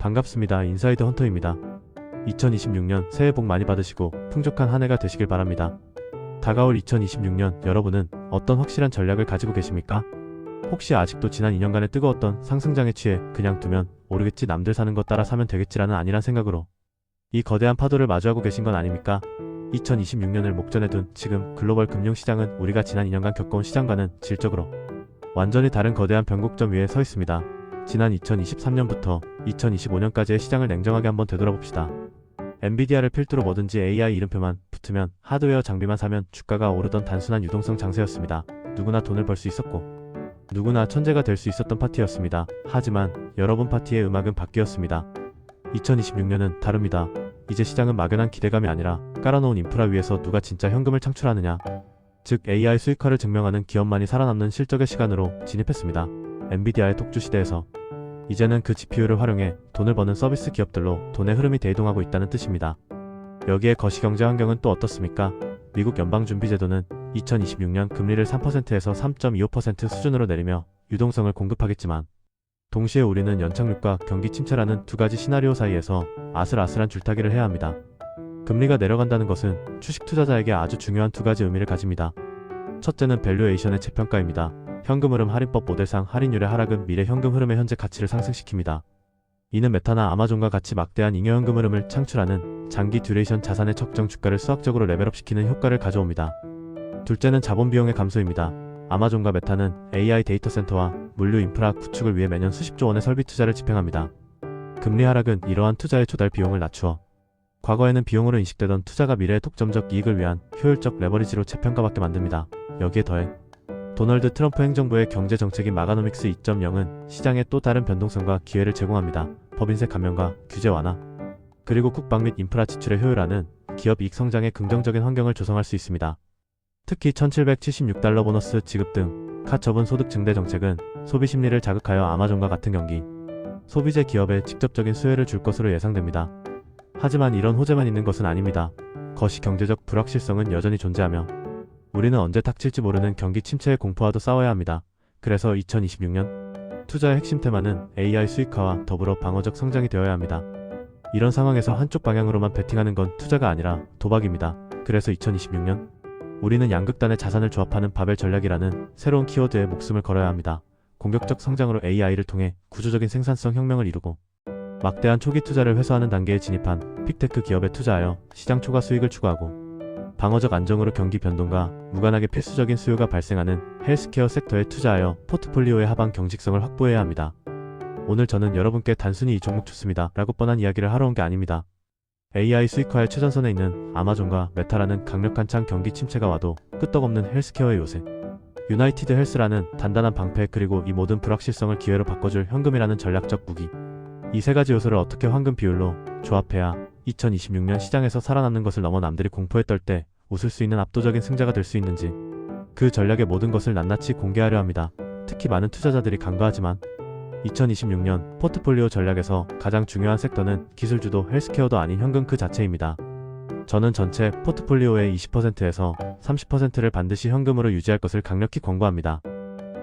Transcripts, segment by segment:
반갑습니다. 인사이드 헌터입니다. 2026년 새해 복 많이 받으시고 풍족한 한 해가 되시길 바랍니다. 다가올 2026년 여러분은 어떤 확실한 전략을 가지고 계십니까? 혹시 아직도 지난 2년간의 뜨거웠던 상승장에 취해 그냥 두면 오르겠지 남들 사는 것 따라 사면 되겠지라는 안일한 생각으로 이 거대한 파도를 마주하고 계신 건 아닙니까? 2026년을 목전에 둔 지금 글로벌 금융시장은 우리가 지난 2년간 겪어온 시장과는 질적으로 완전히 다른 거대한 변곡점 위에 서 있습니다. 지난 2023년부터 2025년까지의 시장을 냉정하게 한번 되돌아봅시다. 엔비디아를 필두로 뭐든지 AI 이름표만 붙으면 하드웨어 장비만 사면 주가가 오르던 단순한 유동성 장세였습니다. 누구나 돈을 벌 수 있었고 누구나 천재가 될 수 있었던 파티였습니다. 하지만 여러분 파티의 음악은 바뀌었습니다. 2026년은 다릅니다. 이제 시장은 막연한 기대감이 아니라 깔아놓은 인프라 위에서 누가 진짜 현금을 창출하느냐, 즉 AI 수익화를 증명하는 기업만이 살아남는 실적의 시간으로 진입했습니다. 엔비디아의 독주 시대에서 이제는 그 GPU를 활용해 돈을 버는 서비스 기업들로 돈의 흐름이 대이동하고 있다는 뜻입니다. 여기에 거시경제 환경은 또 어떻습니까? 미국 연방준비제도는 2026년 금리를 3%에서 3.25% 수준으로 내리며 유동성을 공급하겠지만 동시에 우리는 연착륙과 경기 침체라는 두 가지 시나리오 사이에서 아슬아슬한 줄타기를 해야 합니다. 금리가 내려간다는 것은 주식 투자자에게 아주 중요한 두 가지 의미를 가집니다. 첫째는 밸류에이션의 재평가입니다. 현금 흐름 할인법 모델상 할인율의 하락은 미래 현금 흐름의 현재 가치를 상승시킵니다. 이는 메타나 아마존과 같이 막대한 잉여 현금 흐름을 창출하는 장기 듀레이션 자산의 적정 주가를 수학적으로 레벨업시키는 효과를 가져옵니다. 둘째는 자본 비용의 감소입니다. 아마존과 메타는 AI 데이터 센터와 물류 인프라 구축을 위해 매년 수십조 원의 설비 투자를 집행합니다. 금리 하락은 이러한 투자의 조달 비용을 낮추어 과거에는 비용으로 인식되던 투자가 미래의 독점적 이익을 위한 효율적 레버리지로 재평가받게 만듭니다. 여기에 더해 도널드 트럼프 행정부의 경제 정책인 마가노믹스 2.0은 시장에 또 다른 변동성과 기회를 제공합니다. 법인세 감면과 규제 완화, 그리고 국방 및 인프라 지출의 효율화는 기업 이익 성장에 긍정적인 환경을 조성할 수 있습니다. 특히 $1,776 보너스 지급 등 가처분 소득 증대 정책은 소비 심리를 자극하여 아마존과 같은 경기 소비재 기업에 직접적인 수혜를 줄 것으로 예상됩니다. 하지만 이런 호재만 있는 것은 아닙니다. 거시 경제적 불확실성은 여전히 존재하며 우리는 언제 닥칠지 모르는 경기 침체의 공포와도 싸워야 합니다. 그래서 2026년 투자의 핵심 테마는 AI 수익화와 더불어 방어적 성장이 되어야 합니다. 이런 상황에서 한쪽 방향으로만 베팅하는 건 투자가 아니라 도박입니다. 그래서 2026년 우리는 양극단의 자산을 조합하는 바벨 전략이라는 새로운 키워드에 목숨을 걸어야 합니다. 공격적 성장으로 AI를 통해 구조적인 생산성 혁명을 이루고 막대한 초기 투자를 회수하는 단계에 진입한 빅테크 기업에 투자하여 시장 초과 수익을 추구하고 방어적 안정으로 경기 변동과 무관하게 필수적인 수요가 발생하는 헬스케어 섹터에 투자하여 포트폴리오의 하방 경직성을 확보해야 합니다. 오늘 저는 여러분께 단순히 이 종목 좋습니다 라고 뻔한 이야기를 하러 온 게 아닙니다. AI 수익화의 최전선에 있는 아마존과 메타라는 강력한 창 경기 침체가 와도 끄떡없는 헬스케어의 요새, 유나이티드 헬스라는 단단한 방패, 그리고 이 모든 불확실성을 기회로 바꿔줄 현금이라는 전략적 무기, 이 세 가지 요소를 어떻게 황금 비율로 조합해야 2026년 시장에서 살아남는 것을 넘어 남들이 공포에 떨 때 웃을 수 있는 압도적인 승자가 될 수 있는지 그 전략의 모든 것을 낱낱이 공개하려 합니다. 특히 많은 투자자들이 간과하지만 2026년 포트폴리오 전략에서 가장 중요한 섹터는 기술주도 헬스케어도 아닌 현금 그 자체입니다. 저는 전체 포트폴리오의 20%에서 30%를 반드시 현금으로 유지할 것을 강력히 권고합니다.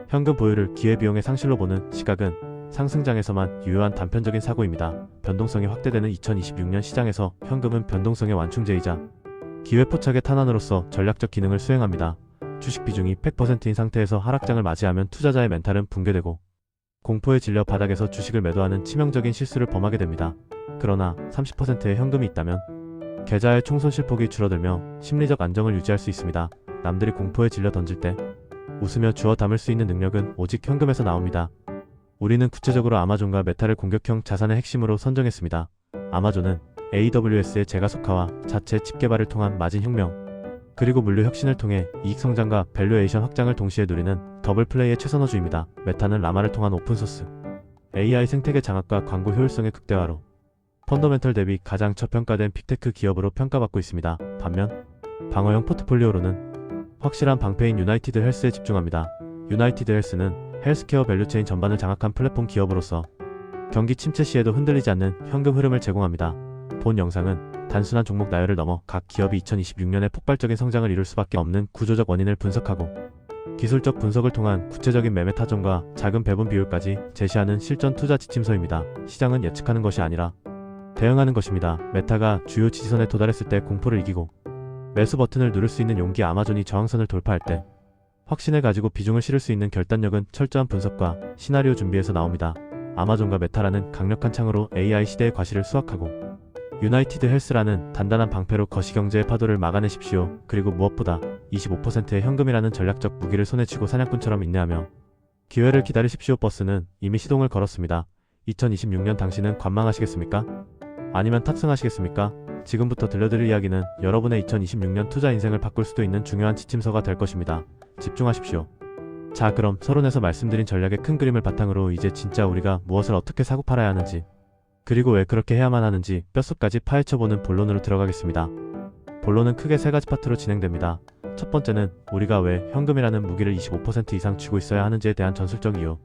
현금 보유를 기회비용의 상실로 보는 시각은 상승장에서만 유효한 단편적인 사고입니다. 변동성이 확대되는 2026년 시장에서 현금은 변동성의 완충제이자 기회 포착의 탄환으로서 전략적 기능을 수행합니다. 주식 비중이 100%인 상태에서 하락장을 맞이하면 투자자의 멘탈은 붕괴되고 공포에 질려 바닥에서 주식을 매도하는 치명적인 실수를 범하게 됩니다. 그러나 30%의 현금이 있다면 계좌의 총 손실폭이 줄어들며 심리적 안정을 유지할 수 있습니다. 남들이 공포에 질려 던질 때 웃으며 주워 담을 수 있는 능력은 오직 현금에서 나옵니다. 우리는 구체적으로 아마존과 메타를 공격형 자산의 핵심으로 선정했습니다. 아마존은 AWS의 재가속화와 자체 칩 개발을 통한 마진 혁명, 그리고 물류 혁신을 통해 이익 성장과 밸류에이션 확장을 동시에 누리는 더블 플레이의 최선호주입니다. 메타는 라마를 통한 오픈소스, AI 생태계 장악과 광고 효율성의 극대화로 펀더멘털 대비 가장 저평가된 빅테크 기업으로 평가받고 있습니다. 반면 방어형 포트폴리오로는 확실한 방패인 유나이티드 헬스에 집중합니다. 유나이티드 헬스는 헬스케어 밸류체인 전반을 장악한 플랫폼 기업으로서 경기 침체 시에도 흔들리지 않는 현금 흐름을 제공합니다. 본 영상은 단순한 종목 나열을 넘어 각 기업이 2026년에 폭발적인 성장을 이룰 수밖에 없는 구조적 원인을 분석하고 기술적 분석을 통한 구체적인 매매 타점과 자금 배분 비율까지 제시하는 실전 투자 지침서입니다. 시장은 예측하는 것이 아니라 대응하는 것입니다. 메타가 주요 지지선에 도달했을 때 공포를 이기고 매수 버튼을 누를 수 있는 용기, 아마존이 저항선을 돌파할 때 확신을 가지고 비중을 실을 수 있는 결단력은 철저한 분석과 시나리오 준비에서 나옵니다. 아마존과 메타라는 강력한 창으로 AI 시대의 과실을 수확하고 유나이티드 헬스라는 단단한 방패로 거시경제의 파도를 막아내십시오. 그리고 무엇보다 25%의 현금이라는 전략적 무기를 손에 쥐고 사냥꾼처럼 인내하며 기회를 기다리십시오. 버스는 이미 시동을 걸었습니다. 2026년 당신은 관망하시겠습니까? 아니면 탑승하시겠습니까? 지금부터 들려드릴 이야기는 여러분의 2026년 투자 인생을 바꿀 수도 있는 중요한 지침서가 될 것입니다. 집중하십시오. 자, 그럼 서론에서 말씀드린 전략의 큰 그림을 바탕으로 이제 진짜 우리가 무엇을 어떻게 사고 팔아야 하는지, 그리고 왜 그렇게 해야만 하는지 뼛속까지 파헤쳐보는 본론으로 들어가겠습니다. 본론은 크게 세 가지 파트로 진행됩니다. 첫 번째는 우리가 왜 현금이라는 무기를 25% 이상 쥐고 있어야 하는지에 대한 전술적 이유.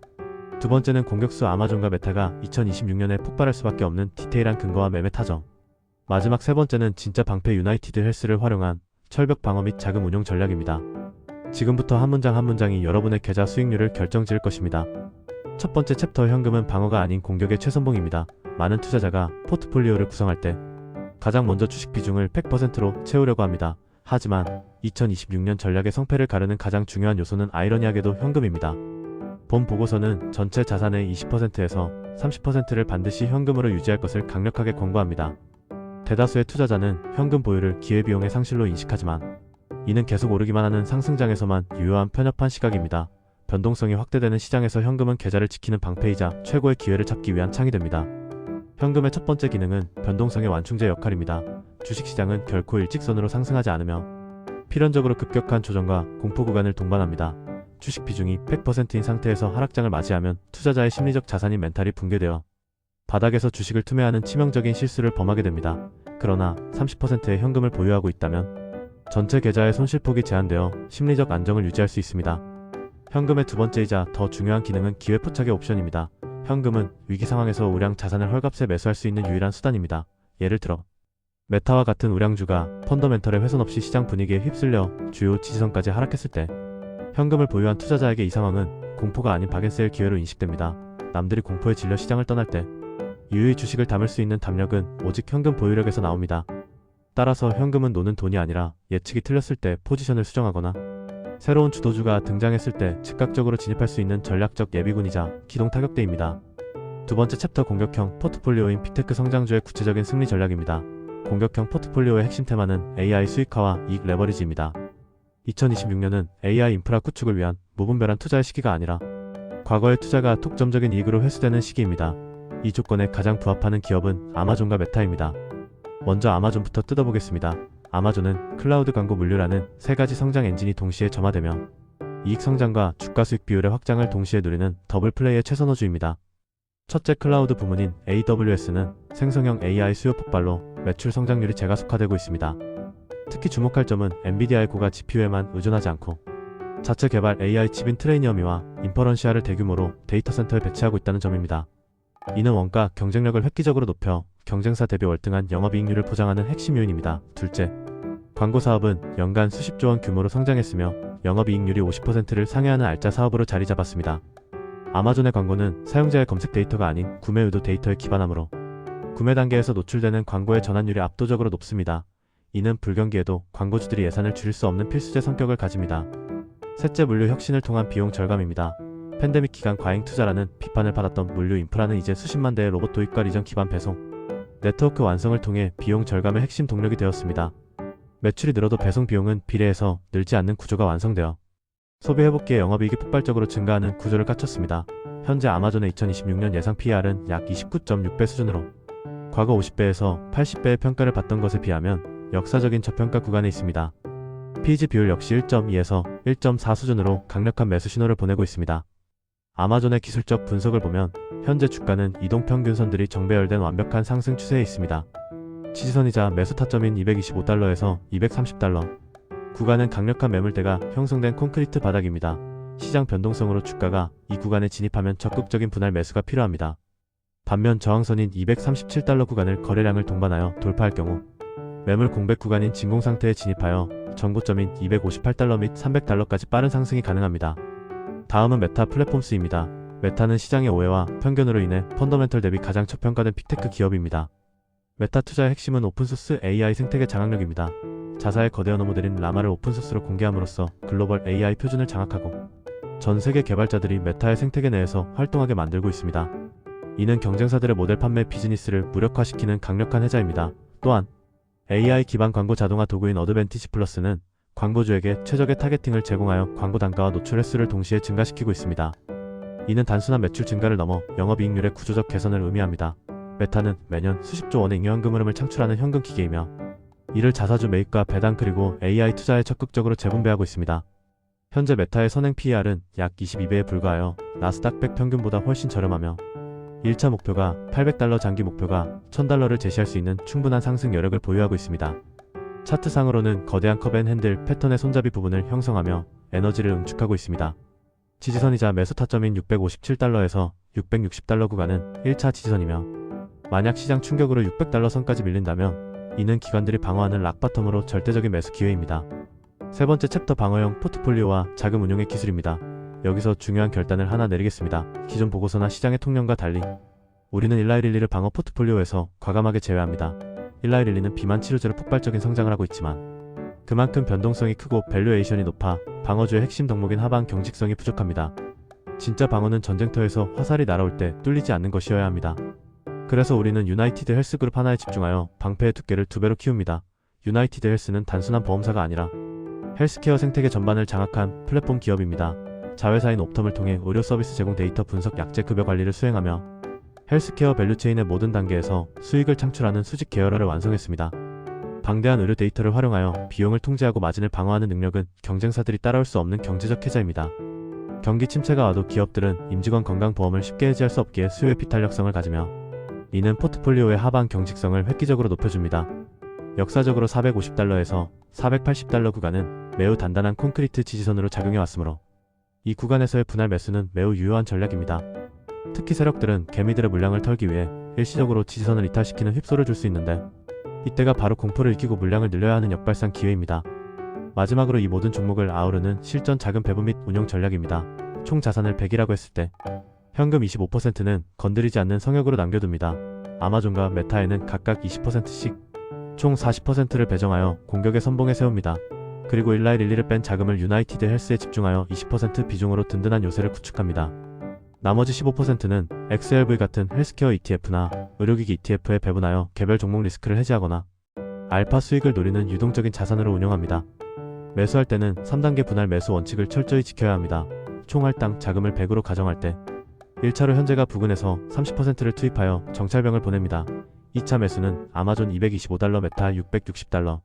두 번째는 공격수 아마존과 메타가 2026년에 폭발할 수밖에 없는 디테일한 근거와 매매 타점. 마지막 세 번째는 진짜 방패 유나이티드 헬스를 활용한 철벽 방어 및 자금 운용 전략입니다. 지금부터 한 문장 한 문장이 여러분의 계좌 수익률을 결정지을 것입니다. 첫 번째 챕터, 현금은 방어가 아닌 공격의 최선봉입니다. 많은 투자자가 포트폴리오를 구성할 때 가장 먼저 주식 비중을 100%로 채우려고 합니다. 하지만 2026년 전략의 성패를 가르는 가장 중요한 요소는 아이러니하게도 현금입니다. 본 보고서는 전체 자산의 20%에서 30%를 반드시 현금으로 유지할 것을 강력하게 권고합니다. 대다수의 투자자는 현금 보유를 기회비용의 상실로 인식하지만 이는 계속 오르기만 하는 상승장에서만 유효한 편협한 시각입니다. 변동성이 확대되는 시장에서 현금은 계좌를 지키는 방패이자 최고의 기회를 잡기 위한 창이 됩니다. 현금의 첫 번째 기능은 변동성의 완충제 역할입니다. 주식시장은 결코 일직선으로 상승하지 않으며 필연적으로 급격한 조정과 공포 구간을 동반합니다. 주식 비중이 100%인 상태에서 하락장을 맞이하면 투자자의 심리적 자산인 멘탈이 붕괴되어 바닥에서 주식을 투매하는 치명적인 실수를 범하게 됩니다. 그러나 30%의 현금을 보유하고 있다면 전체 계좌의 손실폭이 제한되어 심리적 안정을 유지할 수 있습니다. 현금의 두 번째이자 더 중요한 기능은 기회 포착의 옵션입니다. 현금은 위기 상황에서 우량 자산을 헐값에 매수할 수 있는 유일한 수단입니다. 예를 들어 메타와 같은 우량주가 펀더멘털의 훼손 없이 시장 분위기에 휩쓸려 주요 지지선까지 하락했을 때 현금을 보유한 투자자에게 이 상황은 공포가 아닌 박앤셀 기회로 인식됩니다. 남들이 공포에 질려 시장을 떠날 때 유유히 주식을 담을 수 있는 담력은 오직 현금 보유력에서 나옵니다. 따라서 현금은 노는 돈이 아니라 예측이 틀렸을 때 포지션을 수정하거나 새로운 주도주가 등장했을 때 즉각적으로 진입할 수 있는 전략적 예비군이자 기동 타격대입니다. 두 번째 챕터, 공격형 포트폴리오인 빅테크 성장주의 구체적인 승리 전략입니다. 공격형 포트폴리오의 핵심 테마는 AI 수익화와 이익 레버리지입니다. 2026년은 AI 인프라 구축을 위한 무분별한 투자의 시기가 아니라 과거의 투자가 독점적인 이익으로 회수되는 시기입니다. 이 조건에 가장 부합하는 기업은 아마존과 메타입니다. 먼저 아마존부터 뜯어보겠습니다. 아마존은 클라우드 광고 물류라는 세 가지 성장 엔진이 동시에 점화되며 이익 성장과 주가 수익 비율의 확장을 동시에 누리는 더블 플레이의 최선호주입니다. 첫째, 클라우드 부문인 AWS는 생성형 AI 수요 폭발로 매출 성장률이 제가속화되고 있습니다. 특히 주목할 점은 엔비디아의 고가 GPU에만 의존하지 않고 자체 개발 AI 칩인 트레이니어미와 인퍼런시아를 대규모로 데이터 센터에 배치하고 있다는 점입니다. 이는 원가 경쟁력을 획기적으로 높여 경쟁사 대비 월등한 영업이익률을 보장하는 핵심 요인입니다. 둘째, 광고 사업은 연간 수십조 원 규모로 성장했으며 영업이익률이 50%를 상회하는 알짜 사업으로 자리 잡았습니다. 아마존의 광고는 사용자의 검색 데이터가 아닌 구매 의도 데이터에 기반하므로 구매 단계에서 노출되는 광고의 전환율이 압도적으로 높습니다. 이는 불경기에도 광고주들이 예산을 줄일 수 없는 필수제 성격을 가집니다. 셋째, 물류 혁신을 통한 비용 절감입니다. 팬데믹 기간 과잉 투자라는 비판을 받았던 물류 인프라는 이제 수십만 대의 로봇 도입과 리전 기반 배송 네트워크 완성을 통해 비용 절감의 핵심 동력이 되었습니다. 매출이 늘어도 배송 비용은 비례해서 늘지 않는 구조가 완성되어 소비 회복기에 영업이익이 폭발적으로 증가하는 구조를 갖췄습니다. 현재 아마존의 2026년 예상 PER은 약 29.6배 수준으로 과거 50배에서 80배의 평가를 받던 것에 비하면 역사적인 저평가 구간에 있습니다. PEG 비율 역시 1.2에서 1.4 수준으로 강력한 매수 신호를 보내고 있습니다. 아마존의 기술적 분석을 보면 현재 주가는 이동평균선들이 정배열된 완벽한 상승 추세에 있습니다. 지지선이자 매수 타점인 225달러에서 230달러 구간은 강력한 매물대가 형성된 콘크리트 바닥입니다. 시장 변동성으로 주가가 이 구간에 진입하면 적극적인 분할 매수가 필요합니다. 반면 저항선인 237달러 구간을 거래량을 동반하여 돌파할 경우 매물 공백 구간인 진공 상태에 진입하여 전고점인 258달러 및 300달러까지 빠른 상승이 가능합니다. 다음은 메타 플랫폼스입니다. 메타는 시장의 오해와 편견으로 인해 펀더멘털 대비 가장 저평가된 빅테크 기업입니다. 메타 투자의 핵심은 오픈소스 AI 생태계 장악력입니다. 자사의 거대 언어 모델인 라마를 오픈소스로 공개함으로써 글로벌 AI 표준을 장악하고 전 세계 개발자들이 메타의 생태계 내에서 활동하게 만들고 있습니다. 이는 경쟁사들의 모델 판매 비즈니스를 무력화시키는 강력한 해자입니다. 또한 AI 기반 광고 자동화 도구인 어드밴티지 플러스는 광고주에게 최적의 타겟팅을 제공하여 광고 단가와 노출 횟수를 동시에 증가시키고 있습니다. 이는 단순한 매출 증가를 넘어 영업이익률의 구조적 개선을 의미합니다. 메타는 매년 수십조 원의 잉여현금 흐름을 창출하는 현금 기계이며 이를 자사주 매입과 배당 그리고 AI 투자에 적극적으로 재분배하고 있습니다. 현재 메타의 선행 PER은 약 22배에 불과하여 나스닥 100 평균보다 훨씬 저렴하며 1차 목표가 800달러, 장기 목표가 1000달러를 제시할 수 있는 충분한 상승 여력을 보유하고 있습니다. 차트상으로는 거대한 컵앤핸들 패턴의 손잡이 부분을 형성하며 에너지를 응축하고 있습니다. 지지선이자 매수 타점인 657달러에서 660달러 구간은 1차 지지선이며 만약 시장 충격으로 600달러 선까지 밀린다면 이는 기관들이 방어하는 락바텀으로 절대적인 매수 기회입니다. 세 번째 챕터 방어형 포트폴리오와 자금 운용의 기술입니다. 여기서 중요한 결단을 하나 내리겠습니다. 기존 보고서나 시장의 통념과 달리 우리는 일라이릴리를 방어 포트폴리오에서 과감하게 제외합니다. 일라이릴리는 비만 치료제로 폭발적인 성장을 하고 있지만 그만큼 변동성이 크고 밸류에이션이 높아 방어주의 핵심 덕목인 하방 경직성이 부족합니다. 진짜 방어는 전쟁터에서 화살이 날아올 때 뚫리지 않는 것이어야 합니다. 그래서 우리는 유나이티드 헬스그룹 하나에 집중하여 방패의 두께를 2배로 키웁니다. 유나이티드 헬스는 단순한 보험사가 아니라 헬스케어 생태계 전반을 장악한 플랫폼 기업입니다. 자회사인 옵텀을 통해 의료 서비스 제공 데이터 분석 약재 급여 관리를 수행하며 헬스케어 밸류체인의 모든 단계에서 수익을 창출하는 수직 계열화를 완성했습니다. 방대한 의료 데이터를 활용하여 비용을 통제하고 마진을 방어하는 능력은 경쟁사들이 따라올 수 없는 경제적 해자입니다. 경기 침체가 와도 기업들은 임직원 건강보험을 쉽게 해지할 수 없기에 수요의 비탄력성을 가지며 이는 포트폴리오의 하방 경직성을 획기적으로 높여줍니다. 역사적으로 450달러에서 480달러 구간은 매우 단단한 콘크리트 지지선으로 작용해왔으므로 이 구간에서의 분할 매수는 매우 유효한 전략입니다. 특히 세력들은 개미들의 물량을 털기 위해 일시적으로 지지선을 이탈시키는 휩소를 줄 수 있는데 이때가 바로 공포를 이기고 물량을 늘려야 하는 역발상 기회입니다. 마지막으로 이 모든 종목을 아우르는 실전 자금 배분 및 운용 전략입니다. 총 자산을 100이라고 했을 때 현금 25%는 건드리지 않는 성역으로 남겨둡니다. 아마존과 메타에는 각각 20%씩 총 40%를 배정하여 공격의 선봉에 세웁니다. 그리고 일라이릴리를 뺀 자금을 유나이티드 헬스에 집중하여 20% 비중으로 든든한 요새를 구축합니다. 나머지 15%는 XLV 같은 헬스케어 ETF나 의료기기 ETF에 배분하여 개별 종목 리스크를 해지하거나 알파 수익을 노리는 유동적인 자산으로 운영합니다. 매수할 때는 3단계 분할 매수 원칙을 철저히 지켜야 합니다. 총 할당 자금을 100으로 가정할 때 1차로 현재가 부근에서 30%를 투입하여 정찰병을 보냅니다. 2차 매수는 아마존 225달러, 메타 660달러,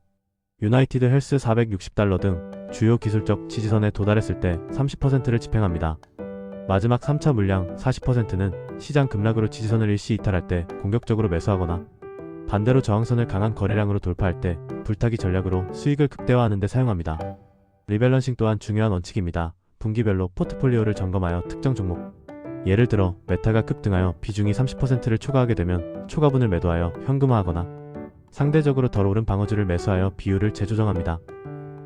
유나이티드 헬스 460달러 등 주요 기술적 지지선에 도달했을 때 30%를 집행합니다. 마지막 3차 물량 40%는 시장 급락으로 지지선을 일시 이탈할 때 공격적으로 매수하거나 반대로 저항선을 강한 거래량으로 돌파할 때 불타기 전략으로 수익을 극대화하는 데 사용합니다. 리밸런싱 또한 중요한 원칙입니다. 분기별로 포트폴리오를 점검하여 특정 종목, 예를 들어 메타가 급등하여 비중이 30%를 초과하게 되면 초과분을 매도하여 현금화하거나 상대적으로 덜 오른 방어주를 매수하여 비율을 재조정합니다.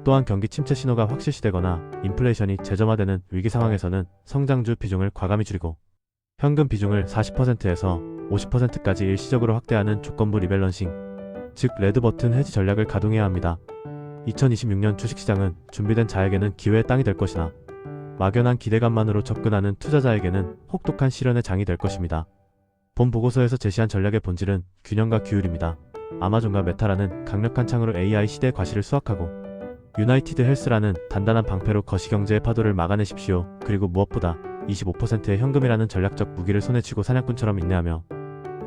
또한 경기 침체 신호가 확실시되거나 인플레이션이 재점화되는 위기 상황에서는 성장주 비중을 과감히 줄이고 현금 비중을 40%에서 50%까지 일시적으로 확대하는 조건부 리밸런싱, 즉 레드버튼 해지 전략을 가동해야 합니다. 2026년 주식시장은 준비된 자에게는 기회의 땅이 될 것이나 막연한 기대감만으로 접근하는 투자자에게는 혹독한 시련의 장이 될 것입니다. 본 보고서에서 제시한 전략의 본질은 균형과 규율입니다. 아마존과 메타라는 강력한 창으로 AI 시대의 과실을 수확하고 유나이티드 헬스라는 단단한 방패로 거시경제의 파도를 막아내십시오. 그리고 무엇보다 25%의 현금이라는 전략적 무기를 손에 쥐고 사냥꾼처럼 인내하며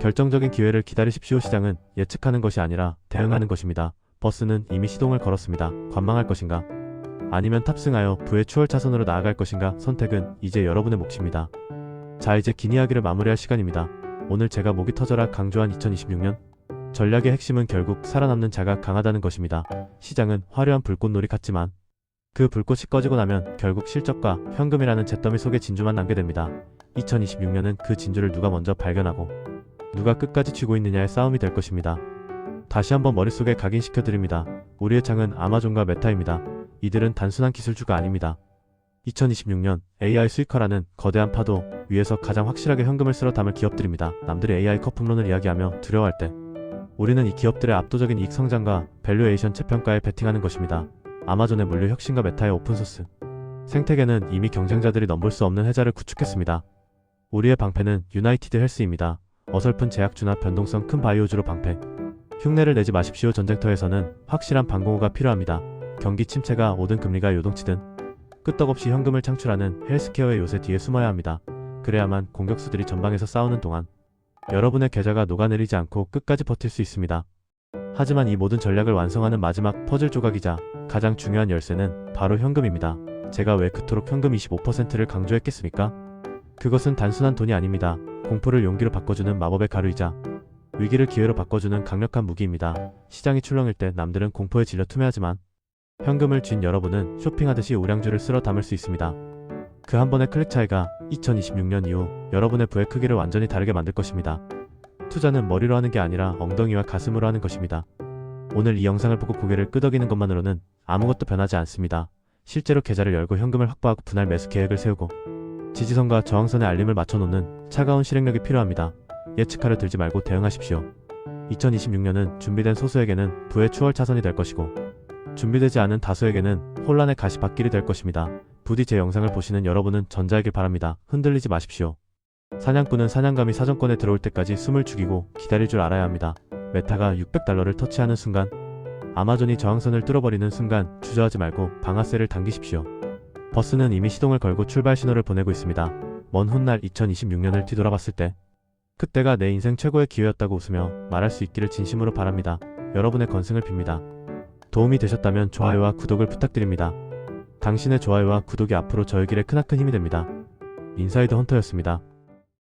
결정적인 기회를 기다리십시오. 시장은 예측하는 것이 아니라 대응하는 것입니다. 버스는 이미 시동을 걸었습니다. 관망할 것인가? 아니면 탑승하여 부의 추월 차선으로 나아갈 것인가? 선택은 이제 여러분의 몫입니다. 자, 이제 긴 이야기를 마무리할 시간입니다. 오늘 제가 목이 터져라 강조한 2026년 전략의 핵심은 결국 살아남는 자가 강하다는 것입니다. 시장은 화려한 불꽃놀이 같지만 그 불꽃이 꺼지고 나면 결국 실적과 현금이라는 잿더미 속에 진주만 남게 됩니다. 2026년은 그 진주를 누가 먼저 발견하고 누가 끝까지 쥐고 있느냐의 싸움이 될 것입니다. 다시 한번 머릿속에 각인시켜드립니다. 우리의 창은 아마존과 메타입니다. 이들은 단순한 기술주가 아닙니다. 2026년 AI 수익화라는 거대한 파도 위에서 가장 확실하게 현금을 쓸어 담을 기업들입니다. 남들이 AI 거품론을 이야기하며 두려워할 때 우리는 이 기업들의 압도적인 이익 성장과 밸류에이션 재평가에 베팅하는 것입니다. 아마존의 물류 혁신과 메타의 오픈소스 생태계는 이미 경쟁자들이 넘볼 수 없는 혜자를 구축했습니다. 우리의 방패는 유나이티드 헬스입니다. 어설픈 제약주나 변동성 큰 바이오주로 방패. 흉내를 내지 마십시오. 전쟁터에서는 확실한 방공호가 필요합니다. 경기 침체가 오든 금리가 요동치든 끄떡없이 현금을 창출하는 헬스케어의 요새 뒤에 숨어야 합니다. 그래야만 공격수들이 전방에서 싸우는 동안 여러분의 계좌가 녹아내리지 않고 끝까지 버틸 수 있습니다. 하지만 이 모든 전략을 완성하는 마지막 퍼즐 조각이자 가장 중요한 열쇠는 바로 현금입니다. 제가 왜 그토록 현금 25%를 강조했겠습니까? 그것은 단순한 돈이 아닙니다. 공포를 용기로 바꿔주는 마법의 가루이자 위기를 기회로 바꿔주는 강력한 무기입니다. 시장이 출렁일 때 남들은 공포에 질려 투매하지만 현금을 쥔 여러분은 쇼핑하듯이 우량주를 쓸어 담을 수 있습니다. 그 한 번의 클릭 차이가 2026년 이후 여러분의 부의 크기를 완전히 다르게 만들 것입니다. 투자는 머리로 하는 게 아니라 엉덩이와 가슴으로 하는 것입니다. 오늘 이 영상을 보고 고개를 끄덕이는 것만으로는 아무것도 변하지 않습니다. 실제로 계좌를 열고 현금을 확보하고 분할 매수 계획을 세우고 지지선과 저항선의 알림을 맞춰놓는 차가운 실행력이 필요합니다. 예측하려 들지 말고 대응하십시오. 2026년은 준비된 소수에게는 부의 추월 차선이 될 것이고 준비되지 않은 다수에게는 혼란의 가시밭길이 될 것입니다. 부디 제 영상을 보시는 여러분은 전자이길 바랍니다. 흔들리지 마십시오. 사냥꾼은 사냥감이 사정권에 들어올 때까지 숨을 죽이고 기다릴 줄 알아야 합니다. 메타가 $600를 터치하는 순간, 아마존이 저항선을 뚫어버리는 순간 주저하지 말고 방아쇠를 당기십시오. 버스는 이미 시동을 걸고 출발 신호를 보내고 있습니다. 먼 훗날 2026년을 뒤돌아봤을 때 그때가 내 인생 최고의 기회였다고 웃으며 말할 수 있기를 진심으로 바랍니다. 여러분의 건승을 빕니다. 도움이 되셨다면 좋아요와 구독을 부탁드립니다. 당신의 좋아요와 구독이 앞으로 저의 길에 크나큰 힘이 됩니다. 인사이드 헌터였습니다.